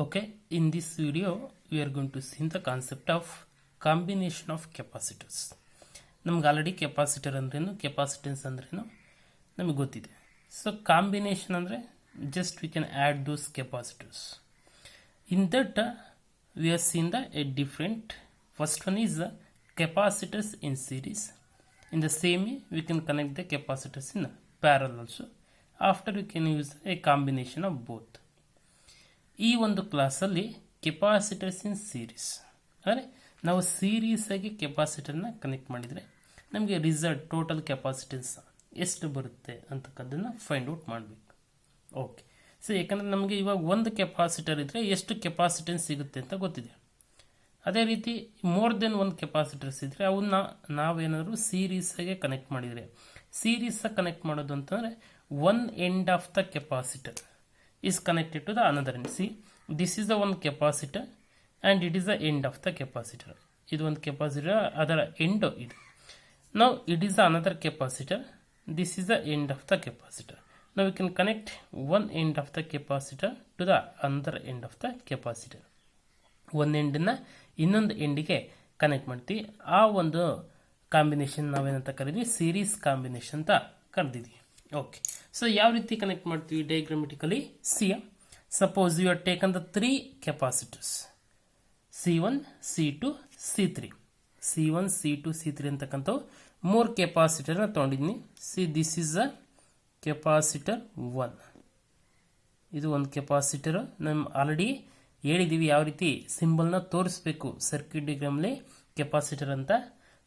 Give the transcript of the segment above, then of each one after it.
Okay, in this video we are going to see the concept of combination of capacitors. ನಮ್ಗೆ already capacitor ಅಂದ್ರೇನು capacitance ಅಂದ್ರೇನು ನಮಗೆ ಗೊತ್ತಿದೆ. So combination ಅಂದರೆ just we can add those capacitors. In that we are seen the A different. First one is capacitors in series. In the same way we can connect the capacitors in parallel also. After we can use a combination of both. ಈ ಒಂದು ಕ್ಲಾಸಲ್ಲಿ capacitors in series ಅಂದರೆ ನಾವು series ಆಗಿ ಕೆಪಾಸಿಟರ್ನ connect ಮಾಡಿದರೆ ನಮಗೆ result total capacitance ಎಷ್ಟು ಬರುತ್ತೆ ಅಂತಕ್ಕದ್ದನ್ನು ಫೈಂಡ್ ಔಟ್ ಮಾಡಬೇಕು. ಓಕೆ, ಸೊ ಯಾಕಂದರೆ ನಮಗೆ ಇವಾಗ ಒಂದು ಕೆಪಾಸಿಟರ್ ಇದ್ದರೆ ಎಷ್ಟು ಕೆಪಾಸಿಟೆನ್ಸ್ ಸಿಗುತ್ತೆ ಅಂತ ಗೊತ್ತಿದೆ. ಅದೇ ರೀತಿ ಮೋರ್ ದೆನ್ ಒಂದು ಕೆಪಾಸಿಟರ್ಸ್ ಇದ್ದರೆ ಅವನ್ನ ನಾವೇನಾದರೂ ಸೀರೀಸಾಗೆ ಕನೆಕ್ಟ್ ಮಾಡಿದರೆ, ಸೀರೀಸಾಗಿ ಕನೆಕ್ಟ್ ಮಾಡೋದು ಅಂತಂದರೆ one end of the capacitor is connected to the another end. See, this is the one capacitor and it is the end of the capacitor. This one capacitor, other end of it. Now it is another capacitor. This is the end of the capacitor. Now we can connect one end of the capacitor to the another end of the capacitor. One end na ಇನ್ನೊಂದು ಎಂಡಿಗೆ connect ಮಾಡ್ತೀವಿ. ಆ ಒಂದು combination ನಾವೇನಂತ ಕರೀತೀವಿ, series combination ಅಂತ ಕರೆದಿದ್ವಿ. Okay, so ಯಾವ ರೀತಿ connect ಮಾಡ್ತೀವಿ diagrammatically? See, suppose you are taken the 3 capacitors C1, C2, C3. C1, C2, C3 ಅಂತಕ್ಕಂಥವು 3 ಕೆಪಾಸಿಟರ್ನ ತೊಗೊಂಡಿದ್ದೀನಿ. See, this is a capacitor 1. ಇದು ಒಂದು ಕೆಪಾಸಿಟರ್. ನಮ್ಮ ಆಲ್ರೆಡಿ ಹೇಳಿದ್ದೀವಿ ಯಾವ ರೀತಿ ಸಿಂಬಲ್ನ ತೋರಿಸ್ಬೇಕು ಸರ್ಕ್ಯೂಟ್ ಡಯಾಗ್ರಾಮ್ಲಿ ಕೆಪಾಸಿಟರ್ ಅಂತ.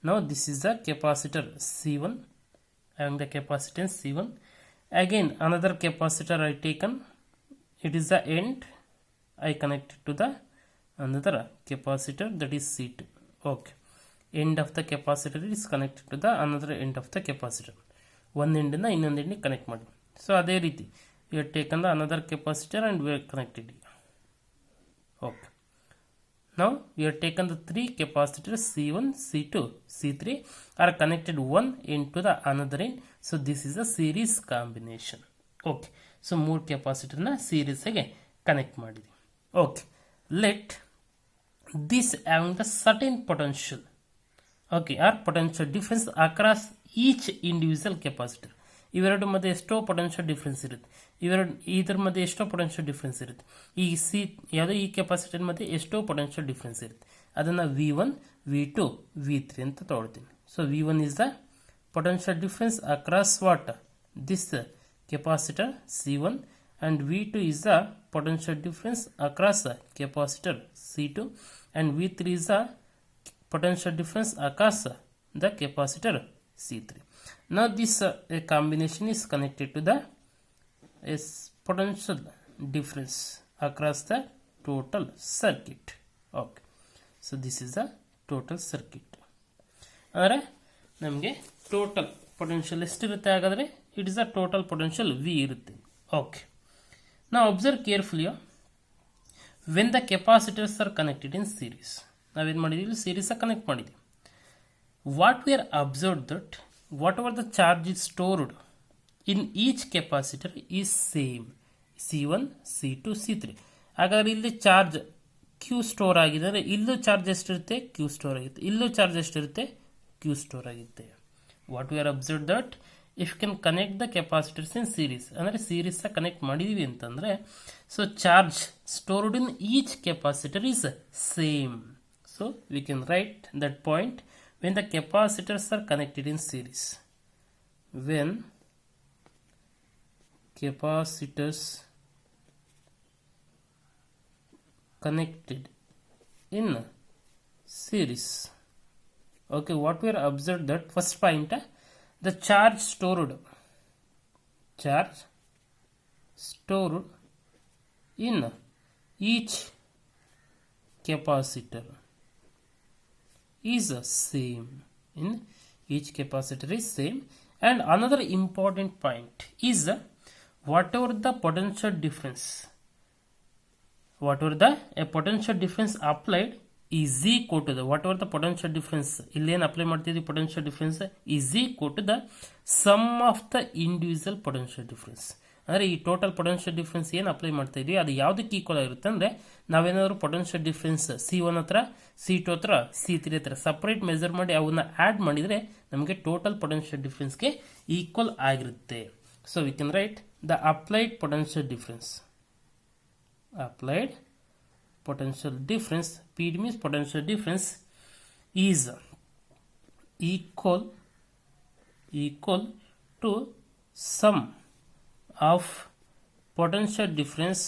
ನಾವು this is the capacitor C1 and the capacitance C1. Again another capacitor I taken, it is the end, I connected to the another capacitor, that is C2. Okay, end of the capacitor is connected to the another end of the capacitor. One end na ಇನ್ನೊಂದು end connect ಮಾಡಿ. So ಅದೇ ರೀತಿ we have taken the another capacitor and we are connected here. Okay, now we have taken the 3 capacitors C1, C2, C3 are connected one end to the another end. So this is a series combination. Okay, so 3 capacitor na series age connect ಮಾಡಿದ್ವಿ. Okay, let this having the certain potential, okay, or potential difference across each individual capacitor. ಇವೆರಡು ಮಧ್ಯೆ ಎಷ್ಟೋ potential difference ಇರುತ್ತೆ. ಇದರ ಮಧ್ಯೆ ಎಷ್ಟೋ potential difference ಇರುತ್ತೆ. ಈ ಯಾವುದೋ ಈ ಕೆಪಾಸಿಟರ್ ಮಧ್ಯೆ ಎಷ್ಟೋ ಪೊಟೆನ್ಷಿಯಲ್ ಡಿಫ್ರೆನ್ಸ್ ಇರುತ್ತೆ. ಅದನ್ನು V1, V2, V3 ಅಂತ ತಗೊಳ್ತೀನಿ. So V1 is the potential difference across what? This capacitor C1, and V2 is the potential difference across capacitor C2, and V3 is the potential difference across the capacitor C3. Now this combination is connected to the potential difference across the total circuit. Okay, so this is the total circuit. ಅಂದರೆ ನಮಗೆ total potential ಎಷ್ಟಿರುತ್ತೆ ಹಾಗಾದರೆ? It is the total potential V ಇರುತ್ತೆ. Okay, ನಾವು observe carefully when the capacitors are connected in series. ನಾವೇನು ಮಾಡಿದ್ದೀವಿ? ಸೀರೀಸಾಗಿ connect ಮಾಡಿದ್ದೀವಿ. What we are observe that whatever the charge is stored in each capacitor is same, C1, C2, C3. ಹಾಗಾದ್ರೆ ಇಲ್ಲಿ charge Q store ಆಗಿದೆ ಅಂದರೆ ಇಲ್ಲೂ charge ಎಷ್ಟಿರುತ್ತೆ? Q store ಆಗುತ್ತೆ. ಇಲ್ಲೂ ಚಾರ್ಜ್ ಎಷ್ಟಿರುತ್ತೆ? Q ಸ್ಟೋರ್ ಆಗುತ್ತೆ. What we are observe that if can connect the capacitors in series, ಅಂದರೆ ಸೀರೀಸ್ ಕನೆಕ್ಟ್ ಮಾಡಿದೀವಿ ಅಂತಂದರೆ so charge stored in each capacitor is same. So we can right that point when the capacitors are connected in series. When capacitors connected in series, okay, what we are observed that first point, the charge stored in each capacitor is same. In each capacitor is same. And another important point is whatever the potential difference applied is equal to the whatever the potential difference illen apply ಮಾಡ್ತಿದ್ದೀವಿ potential difference is equal to the sum of the individual potential difference. ಅಂದರೆ ಈ total potential difference ಏನು apply ಮಾಡ್ತಾ ಇದೀವಿ ಅದು ಯಾವುದಕ್ಕೆ equal ಆಗಿರುತ್ತೆ ಅಂದರೆ ನಾವೇನಾದರೂ ಪೊಟೆನ್ಷಿಯಲ್ ಡಿಫ್ರೆನ್ಸ್ C1 ಹತ್ರ C2 ಹತ್ರ C3 ಹತ್ರ ಸಪ್ರೇಟ್ ಮೆಜರ್ ಮಾಡಿ ಅವನ್ನ ಆ್ಯಡ್ ಮಾಡಿದರೆ ನಮಗೆ ಟೋಟಲ್ ಪೊಟೆನ್ಷಿಯಲ್ ಡಿಫ್ರೆನ್ಸ್ಗೆ ಈಕ್ವಲ್ ಆಗಿರುತ್ತೆ. So we can right the applied potential difference. Applied potential difference, PD means potential difference, is equal to sum of potential difference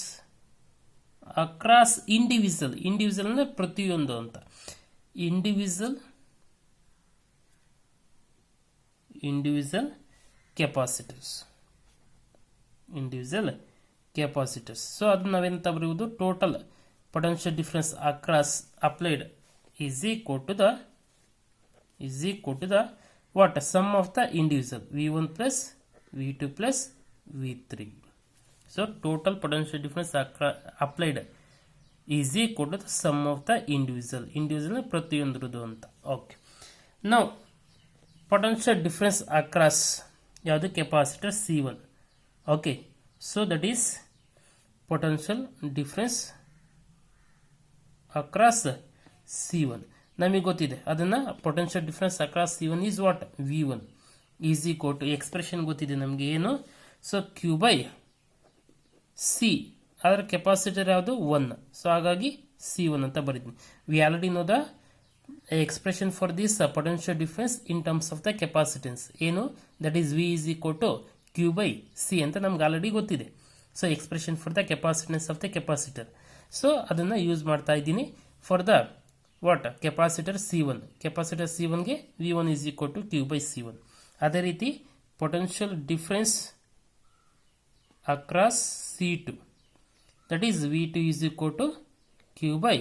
across individual ಅಂದ್ರೆ ಪ್ರತಿಯೊಂದು ಅಂತ individual capacitors. So ಅದನ್ನ ನಾವೆಂತ ಬರೆಯುವುದು total potential difference across applied is equal to the what sum of the individual V1 plus V2 plus V3. So total potential difference applied is equal to the sum of the individual ಪ್ರತಿಯೊಂದರದು ಅಂತ. Okay, ನಾವು potential difference across ಯಾವುದು capacitor C1. Okay, so that is potential difference across C1. ನಮಗೆ ಗೊತ್ತಿದೆ ಅದನ್ನ potential difference across C1 is what V1 is equal to expression ಗೊತ್ತಿದೆ ನಮಗೆ ಏನು. So Q by C ಅದರ ಕೆಪಾಸಿಟರ್ ಯಾವುದು 1. ಸೊ ಹಾಗಾಗಿ C1 ಅಂತ ಬರೀತೀನಿ. We already know the expression for this potential difference in terms of the capacitance ಏನು, that is V is equal to Q by C ಅಂತ ನಮ್ಗೆ ಆಲ್ರೆಡಿ ಗೊತ್ತಿದೆ. So expression for the capacitance of the capacitor. So ಅದನ್ನು use ಮಾಡ್ತಾ ಇದ್ದೀನಿ for the what capacitor C1. Capacitor C1ಗೆ V1 is equal to Q by C1. ಅದೇ ರೀತಿ potential difference across C2, that is V2 is equal to Q by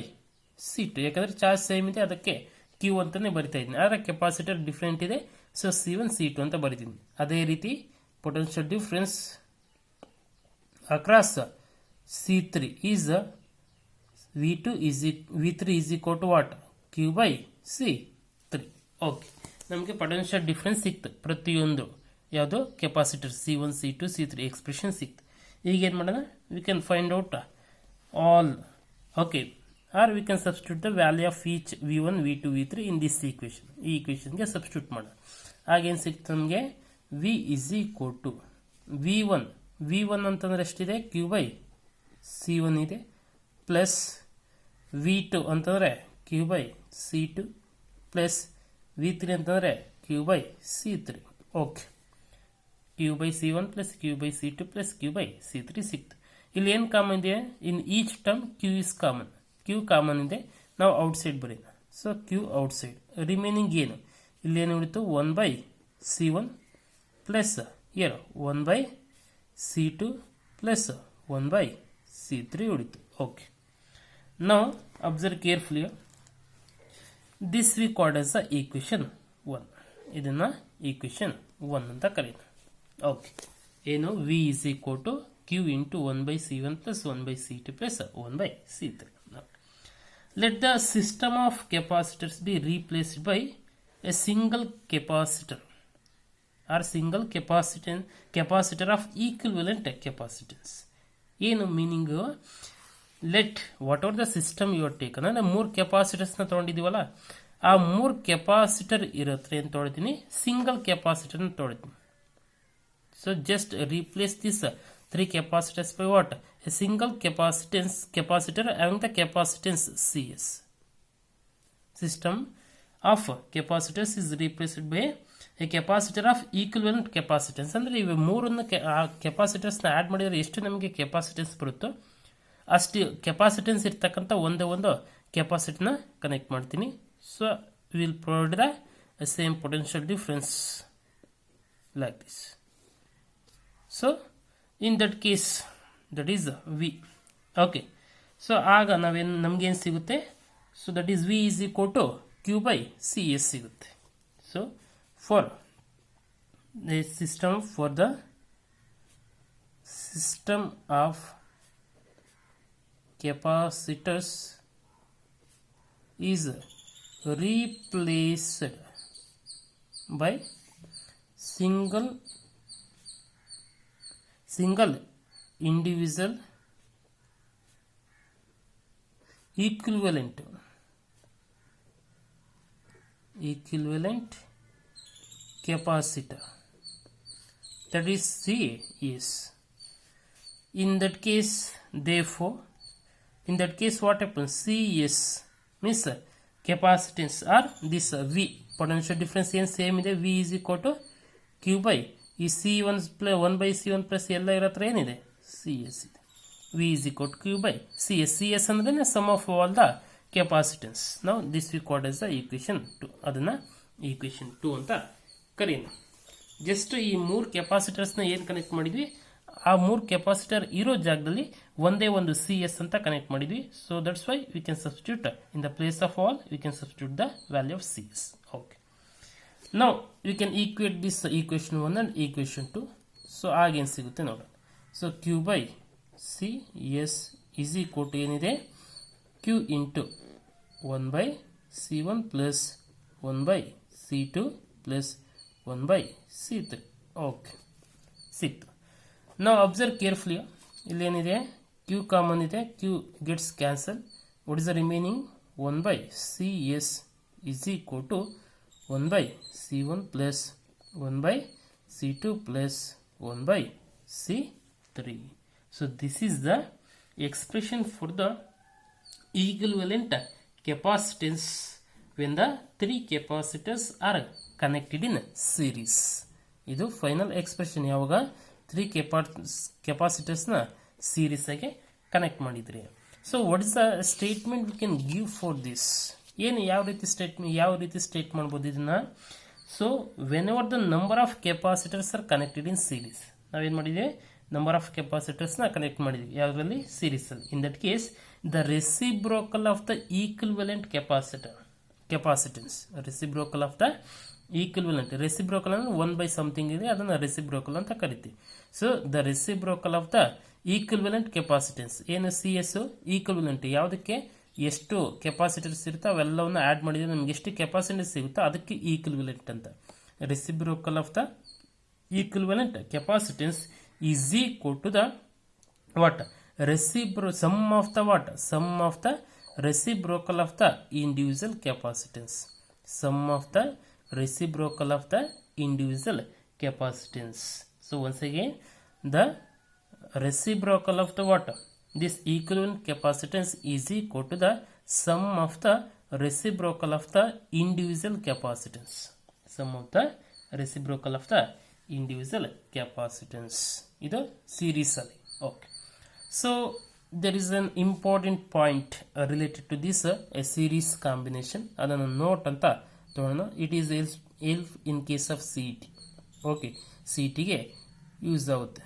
C2. ಯಾಕಂದರೆ charge same ಇದೆ ಅದಕ್ಕೆ Q ಅಂತಾನೆ ಬರಿತಾ ಇದ್ದೀನಿ. ಆದರೆ ಕೆಪಾಸಿಟರ್ ಡಿಫರೆಂಟ್ ಇದೆ, ಸೊ C1 C2 ಅಂತ ಬರಿತೀನಿ. ಅದೇ ರೀತಿ potential difference across C3 is V3 is equal to what Q by C3. Okay, ನಮಗೆ ಪೊಟೆನ್ಷಿಯಲ್ ಡಿಫರೆನ್ಸ್ ಸಿಕ್ತು ಪ್ರತಿಯೊಂದು ಯಾವುದು capacitor C1 C2 C3 expression ಸಿಕ್ತು. ಈಗ ಏನು ಮಾಡೋಣ, we can find out all. Okay, or we can substitute the value of each V1 V2 V3 in this equation. ಈ ಈಕ್ವೇಷನ್ಗೆ ಸಬ್ಸ್ಟಿಟ್ಯೂಟ್ ಮಾಡೋಣ. ಆಗೇನು ಸಿಕ್ತು ನಮಗೆ V is equal to V1 ಅಂತಂದ್ರೆ ಎಷ್ಟಿದೆ Q by C1 ಇದೆ, ಪ್ಲಸ್ V2 ಅಂತಂದರೆ Q by C2 plus V3 ಅಂತಂದರೆ Q by C3. Okay, Q by C1 plus Q by C2 plus Q by C3 ಸಿಕ್ತು. ಇಲ್ಲಿ ಏನು ಕಾಮನ್ ಇದೆ, in each term Q is common. Q common ಇದೆ, ನಾವು outside ಬರೀನ. So Q outside, remaining ಏನು ಇಲ್ಲಿ ಏನು ಉಳಿತು 1 by C1 ಪ್ಲಸ್ ಏನು 1 by C2 plus 1 by C3 ಉಳಿತು. ಓಕೆ, ನಾವು observe carefully, this we called as the equation 1. ಇದನ್ನು ಈಕ್ವೇಷನ್ 1 ಅಂತ ಕರೀನ. ಓಕೆ, ಏನು V is equal to Q into 1 by C1 plus 1 by C2 plus 1 by C3. Let the system of capacitors be replaced by a single capacitor or single capacitor of equivalent capacitance. ಏನು meaning, let what are the system you are taken, ಅಂದರೆ 3 ಕೆಪಾಸಿಟರ್ಸ್ನ ತೊಗೊಂಡಿದ್ದೀವಲ್ಲ, ಆ 3 capacitor ಇರುತ್ತೆ ಅಂತ ತೊಗೊಳ್ತೀನಿ, single ಕೆಪಾಸಿಟರ್ನ ತೊಗೊಳ್ತೀನಿ. So just replace this 3 capacitors by what? A single capacitor having the capacitance CS. System of capacitors is replaced by a capacitor of equivalent capacitance. ಅಂದರೆ ಇವು ಮೂರನ್ನು ಕೆಪಾಸಿಟರ್ಸ್ನ ಆ್ಯಡ್ ಮಾಡಿದರೆ ಎಷ್ಟು ನಮಗೆ ಕೆಪಾಸಿಟೆನ್ಸ್ ಬರುತ್ತೋ ಅಷ್ಟು ಕೆಪಾಸಿಟೆನ್ಸ್ ಇರ್ತಕ್ಕಂಥ ಒಂದೇ ಒಂದು ಕೆಪಾಸಿಟರ್ನ ಕನೆಕ್ಟ್ ಮಾಡ್ತೀನಿ. So will provide the same potential difference like this. So in that case that is V. okay, so ಆಗ ನಾವೇನು ನಮಗೇನು ಸಿಗುತ್ತೆ, so that is V is equal to Q by CS ಸಿಗುತ್ತೆ. So for the system of capacitors is replaced by single individual equivalent capacitor, that is CAS. In that case, therefore, in that case what happens? CS means capacitance or this V potential difference ಏನು same ಇದೆ. V is equal to Q by ಈ C1 1 by C1 plus ಎಲ್ಲ ಇರತ್ರ ಏನಿದೆ CS ಇದೆ. V is equal to Q by CS. CS ಅಂದ್ರೆ sum of all the capacitance. Now this we called as the equation 2. ಅದನ್ನ equation 2 ಅಂತ ಕರೆಯೋಣ. Just ಈ ಮೂರು ಕೆಪಾಸಿಟರ್ಸ್ನ ಏನು ಕನೆಕ್ಟ್ ಮಾಡಿದ್ವಿ, ಆ ಮೂರು ಕೆಪಾಸಿಟರ್ ಇರೋ ಜಾಗದಲ್ಲಿ ಒಂದೇ ಒಂದು CS ಅಂತ ಕನೆಕ್ಟ್ ಮಾಡಿದ್ವಿ. So that's why we can substitute in the place of all we can substitute the value of CS. Okay, now we can equate this equation 1 and equation 2. So ಆಗೇನು ಸಿಗುತ್ತೆ ನೋಡೋಣ. So Q by CS is equal to ಏನಿದೆ, Q into 1 by C1 plus 1 by C2 plus 1 by C3. Okay, ಸಿಕ್ತು. ನಾವು observe carefully, ಇಲ್ಲೇನಿದೆ Q common ಇದೆ, Q gets cancel. What is the remaining? 1 by CS is equal to 1 by C1 plus 1 by C2 plus 1 by C3. So this is the expression for the equivalent capacitance when the three capacitors are connected in series. ಇದು final expression ಯಾವಾಗ three ಕೆಪಾಸಿಟರ್ಸ್ನ series ಆಗಿ connect ಮಾಡಿದ್ರಿ. So what is the statement we can give for this? ಏನು ಯಾವ ರೀತಿ state ಮಾಡ್ಬೋದು ಇದನ್ನ? So whenever the number of capacitors are connected in series, ನಾವೇನು ಮಾಡಿದ್ವಿ, ನಂಬರ್ ಆಫ್ ಕೆಪಾಸಿಟರ್ಸ್ನ ಕನೆಕ್ಟ್ ಮಾಡಿದ್ವಿ ಯಾವುದರಲ್ಲಿ? ಸೀರೀಸಲ್ಲಿ. In that case the reciprocal of the equivalent capacitance, reciprocal of the equivalent, reciprocal ಅಂದ್ರೆ 1 by ಸಮಥಿಂಗ್ ಇದೆ, ಅದನ್ನು ರೆಸಿಬ್ರೋಕಲ್ ಅಂತ ಕರಿತೀವಿ. So the reciprocal of the equivalent capacitance ಏನು? CS ಈಕ್ವಿವೆಲೆಂಟ್, ಯಾವುದಕ್ಕೆ ಎಷ್ಟು ಕೆಪಾಸಿಟರ್ಸ್ ಇರುತ್ತೆ ಅವೆಲ್ಲವನ್ನು ಆ್ಯಡ್ ಮಾಡಿದ್ರೆ ನಮ್ಗೆ ಎಷ್ಟು ಕೆಪಾಸಿಟನ್ಸ್ ಸಿಗುತ್ತೋ ಅದಕ್ಕೆ ಈಕ್ವಿವೆಲೆಂಟ್ ಅಂತ. Reciprocal of the equivalent capacitance is equal to the what? sum of the what? Sum of the reciprocal of the individual capacitance. Sum of the reciprocal of the individual capacitance. So once again, the reciprocal of the what? This equivalent capacitance is equal to the sum of the reciprocal of the individual capacitance. Sum of the reciprocal of the individual capacitance. ಇದು series ಅಲ್ಲಿ. Okay, so there is an important point related to this a series combination. ಅದನ್ನು note ಅಂತ ತಗೊಳ್ಳೋಣ. It is help in case of CET. Okay, CETಗೆ use ಆಗುತ್ತೆ.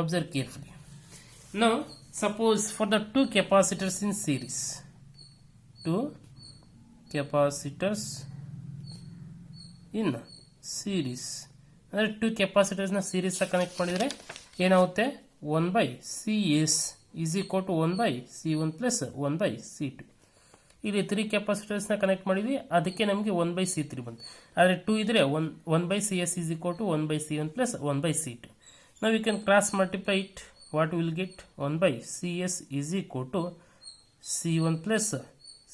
Observe carefully. Now suppose for the two capacitors in series, two capacitors in series ಅಂದರೆ two ಕೆಪಾಸಿಟರ್ಸ್ನ series connect ಮಾಡಿದರೆ ಏನಾಗುತ್ತೆ? 1 by CS is equal to 1 by C1 plus 1 by C2. ಇಲ್ಲಿ 3 ಕೆಪಾಸಿಟರ್ಸ್ನ connect ಮಾಡಿದ್ವಿ, ಅದಕ್ಕೆ ನಮಗೆ 1 by C3 ಬಂತು. ಆದರೆ 2 ಇದ್ರೆ 1 by CS is equal to 1 by C1 plus 1 by C2. Now we can cross multiply it. What we will get? 1 by CS is equal to C1 plus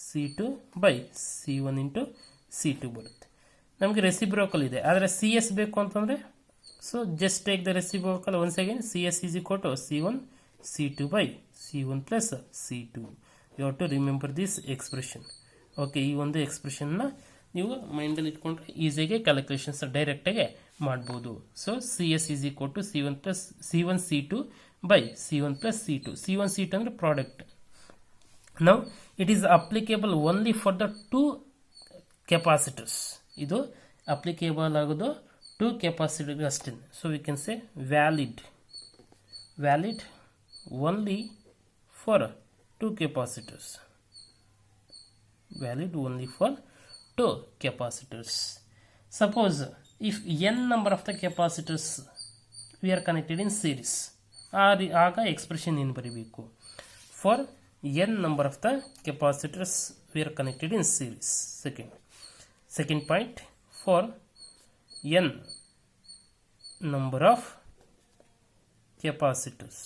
C2 by C1 into C2 ಬರುತ್ತೆ. ನಮಗೆ ರೆಸಿಬ್ರೋಕಲ್ ಇದೆ, ಆದರೆ CS ಬೇಕು ಅಂತಂದರೆ so just take the reciprocal once again. CS is equal to C1 C2 by C1 plus C2. You have to remember this expression. Okay, ಈ ಒಂದು ಎಕ್ಸ್ಪ್ರೆಷನ್ನ ನೀವು ಮೈಂಡಲ್ಲಿ ಇಟ್ಕೊಂಡ್ರೆ ಈಸಿಯಾಗಿ ಕ್ಯಾಲ್ಕುಲೇಷನ್ಸ್ ಡೈರೆಕ್ಟಾಗಿ ಮಾಡ್ಬೋದು. So CS is equal to C1 C2 by C1 plus C2. C1 C2 ಅಂದರೆ product. Now it is applicable only for the two capacitors. ಇದು ಅಪ್ಲಿಕೇಬಲ್ ಆಗೋದು ಟೂ ಕೆಪಾಸಿಟರ್ ಅಷ್ಟೇ. So we can say valid only for two capacitors. Valid only for two capacitors. Suppose if n number of the capacitors we are connected in series, ಆಗ expression ಏನು ಬರೀಬೇಕು? For n number of the capacitors we are connected in series. Second point, for n number of capacitors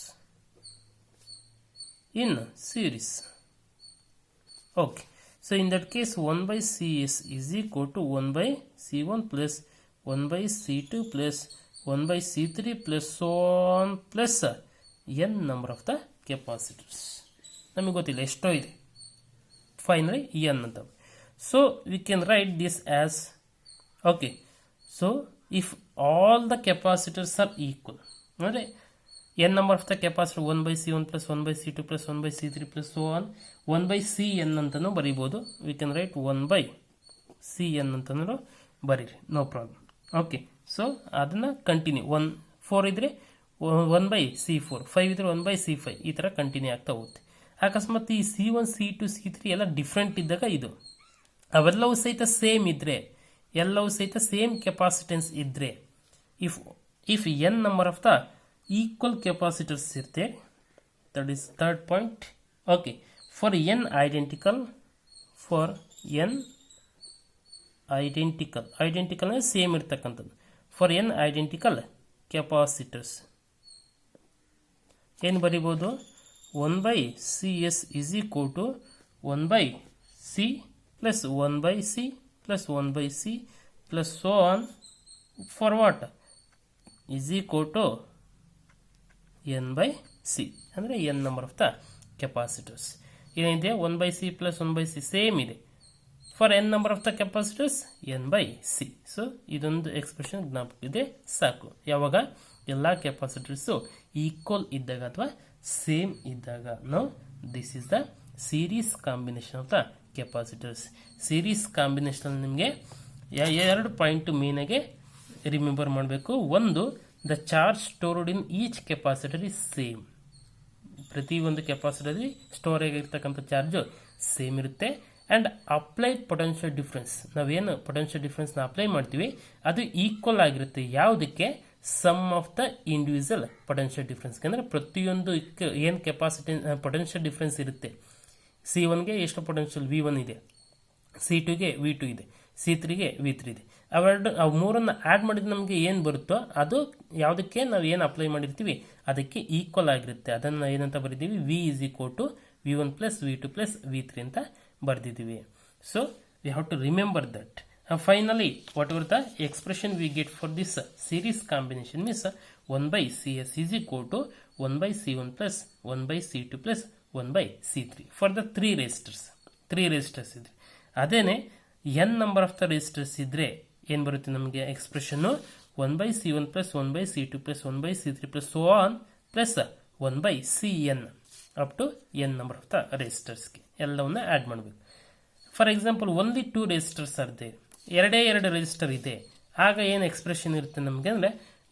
in series. Okay, so in that case 1 by Cs is equal to 1 by C1 plus 1 by C2 plus 1 by C3 plus so on plus n number of the capacitors. ನಮಗೆ ಗೊತ್ತಿಲ್ಲ ಎಷ್ಟೋ ಇದೆ, finally n ಅಂತ. So we can write this as, okay, so if all the capacitors are equal, ಅಂದರೆ n number of the capacitor 1 by C1 plus 1 by C2 plus 1 by C3 plus so on 1 by Cn ಅಂತನೂ ಬರೀಬೋದು. we can write 1 by Cn ಅಂತನೂ ಬರೀರಿ, no problem. Okay, so ಅದನ್ನು continue 4 ಇದ್ರೆ 1 by C4, 5 ಇದ್ರೆ 1 by C5, ಈ ಥರ continue ಆಗ್ತಾ ಹೋಗುತ್ತೆ. ಅಕಸ್ಮಾತ್ ಈ C1 C2 C3 ಎಲ್ಲ ಡಿಫ್ರೆಂಟ್ ಇದ್ದಾಗ ಇದು ಅವೆಲ್ಲವೂ ಸಹಿತ ಸೇಮ್ ಇದ್ರೆ, ಎಲ್ಲವೂ ಸಹಿತ ಸೇಮ್ ಕೆಪಾಸಿಟೆನ್ಸ್ ಇದ್ರೆ, if n number of the equal capacitors ಇರುತ್ತೆ, that is third point. okay, for n identical ಅಂದ್ರೆ ಸೇಮ್ ಇರ್ತಕ್ಕಂಥದ್ದು, for n identical capacitors ಏನು ಬರಿಬೋದು, 1 by Cs is equal to 1 by C plus 1 by C plus 1 by C plus so on for what is equal to n by C, ಅಂದರೆ n number of the capacitors. ಏನಿದೆ 1 by C plus 1 by C same ಇದೆ. For n number of the capacitors n by C. So ಇದೊಂದು expression ಜ್ಞಾಪಕ ಇದೆ ಸಾಕು. ಯಾವಾಗ ಎಲ್ಲ ಕೆಪಾಸಿಟರ್ಸು equal ಇದ್ದಾಗ ಅಥವಾ ಸೇಮ್ ಇದ್ದಾಗ. No, this is the series combination of the capacitors. Series combination ನಿಮಗೆ ಎರಡು ಪಾಯಿಂಟ್ ಮೇನಾಗೆ ರಿಮೆಂಬರ್ ಮಾಡಬೇಕು. ಒಂದು, the charge stored in each capacitor is same. ಪ್ರತಿಯೊಂದು ಕೆಪಾಸಿಟರ್ ಸ್ಟೋರ್ ಆಗಿರ್ತಕ್ಕಂಥ ಚಾರ್ಜು ಸೇಮ್ ಇರುತ್ತೆ. ಆ್ಯಂಡ್ ಅಪ್ಲೈಡ್ ಪೊಟೆನ್ಷಿಯಲ್ ಡಿಫ್ರೆನ್ಸ್, ನಾವೇನು ಪೊಟೆನ್ಷಿಯಲ್ ಡಿಫ್ರೆನ್ಸ್ನ ಅಪ್ಲೈ ಮಾಡ್ತೀವಿ ಅದು ಈಕ್ವಲ್ ಆಗಿರುತ್ತೆ. ಯಾವುದಕ್ಕೆ? Sum of the individual potential ಡಿಫ್ರೆನ್ಸ್ಗೆ. ಅಂದರೆ ಪ್ರತಿಯೊಂದು ಏನು ಕೆಪಾಸಿಟಿ ಪೊಟೆನ್ಷಿಯಲ್ ಡಿಫ್ರೆನ್ಸ್ ಇರುತ್ತೆ, C1ಗೆ ಎಷ್ಟು ಪೊಟೆನ್ಷಿಯಲ್ V1 ಇದೆ, C2ಗೆ V2 ಇದೆ, C3ಗೆ V3 ಇದೆ. ಅವು ಮೂರನ್ನು ಆ್ಯಡ್ ಮಾಡಿದ್ರೆ ನಮಗೆ ಏನು ಬರುತ್ತೋ ಅದು ಯಾವುದಕ್ಕೆ ನಾವು ಏನು ಅಪ್ಲೈ ಮಾಡಿರ್ತೀವಿ ಅದಕ್ಕೆ ಈಕ್ವಲ್ ಆಗಿರುತ್ತೆ. ಅದನ್ನು ಏನಂತ ಬರೆದಿದ್ದೀವಿ, V is equal to V1 plus V2 plus V3 ಅಂತ ಬರೆದಿದ್ದೀವಿ. So we have to remember that. Finally whatever the expression we get for this series combination means 1 by Cs is equal to 1 by C1 plus 1 by C2 plus 1 by C3 for the 3 resistors ಇದೆ. ಅದೇನೆ n number of the resistors ಇದ್ರೆ ಏನು ಬರುತ್ತೆ ನಮಗೆ expression 1 by C1 plus 1 by C2 plus 1 by C3 plus so on plus 1 by Cn up to n number of the ರೆಸಿಸ್ಟರ್ಸ್ಗೆ ಎಲ್ಲವನ್ನ add ಮಾಡಬೇಕು. For example only 2 resistors ಇದೆ, ಎರಡೇ resistor ಇದೆ, ಆಗ ಏನು ಎಕ್ಸ್ಪ್ರೆಷನ್ ಇರುತ್ತೆ ನಮಗೆ ಅಂದರೆ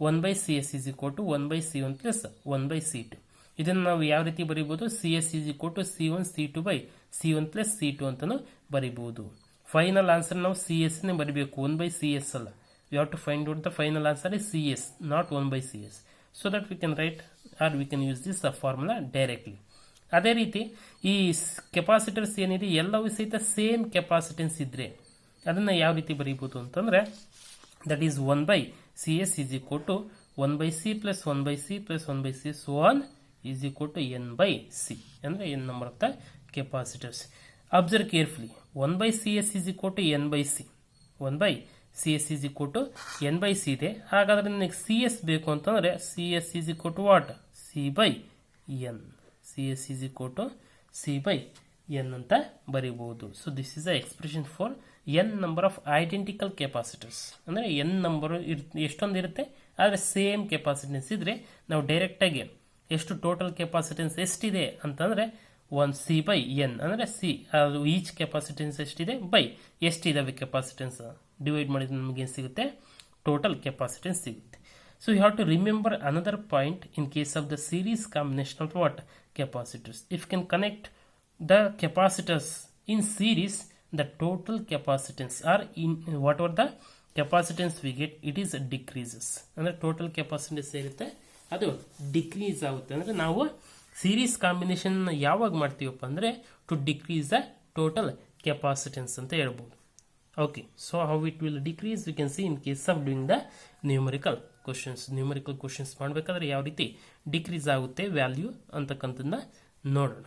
1 by Cs is equal to 1 by C1 plus 1 by C2. ಇದನ್ನು ನಾವು ಯಾವ ರೀತಿ ಬರೀಬೋದು, Cs is equal to C1 C2 by C1 plus C2 ಅಂತಲೂ ಬರೀಬೋದು. ಫೈನಲ್ ಆನ್ಸರ್ ನಾವು CS ಬರೀಬೇಕು, 1 by CS ಅಲ್ಲ. We have to find out the final answer is CS, not 1 by CS. So that we can write or we can use this formula directly. ಅದೇ ರೀತಿ ಈ capacitors ಏನಿದೆ ಎಲ್ಲವೂ ಸಹಿತ same capacitance ಇದ್ರೆ ಅದನ್ನು ಯಾವ ರೀತಿ ಬರೀಬೋದು ಅಂತಂದರೆ, that is 1 by CS is equal to 1 by C plus 1 by C plus 1 by C so on is equal to n by C. ಅಂದರೆ n number of the capacitors. Observe carefully, 1 by Cs is equal to n by C. 1 by Cs is equal to n by C ಇದೆ. ಹಾಗಾದ್ರೆ ನನಗೆ CS ಬೇಕು ಅಂತಂದರೆ CS is equal to what? C by n. CS is equal to C by n ಅಂತ ಬರೀಬಹುದು. So this is the expression for n number of identical capacitors. ಅಂದರೆ n number ಎಷ್ಟೊಂದು ಇರುತ್ತೆ, ಆದರೆ ಸೇಮ್ ಕೆಪಾಸಿಟೆನ್ಸ್ ಇದ್ರೆ ನಾವು ಡೈರೆಕ್ಟಾಗಿ ಎಷ್ಟು ಟೋಟಲ್ ಕೆಪಾಸಿಟೆನ್ಸ್ ಎಷ್ಟಿದೆ ಅಂತಂದರೆ 1 C by n ಅಂದರೆ C ಅದು ಈಚ್ ಕೆಪಾಸಿಟೆನ್ಸ್ ಎಷ್ಟಿದೆ ಬೈ ಎಷ್ಟಿದಾವೆ ಕೆಪಾಸಿಟೆನ್ಸ್ ಡಿವೈಡ್ ಮಾಡಿದ್ರೆ ನಮಗೆ ಏನು ಸಿಗುತ್ತೆ, ಟೋಟಲ್ ಕೆಪಾಸಿಟೆನ್ಸ್ ಸಿಗುತ್ತೆ. So you have to remember another point in case of the series combination of what capacitors. If you can connect the capacitors in series, the total capacitance or in whatever the capacitance we get, it is decreases. ಅಂದರೆ total capacitance ಇರುತ್ತೆ ಅದು decrease ಆಗುತ್ತೆ. ಅಂದರೆ ನಾವು series combination ಯಾವಾಗ ಮಾಡ್ತೀವಪ್ಪ ಅಂದರೆ to decrease the total capacitance ಅಂತ ಹೇಳ್ಬೋದು. Okay, so how it will decrease we can see in case of doing the numerical questions ಮಾಡಬೇಕಾದ್ರೆ ಯಾವ ರೀತಿ ಡಿಕ್ರೀಸ್ ಆಗುತ್ತೆ ವ್ಯಾಲ್ಯೂ ಅಂತಕ್ಕಂಥದ್ದನ್ನ ನೋಡೋಣ.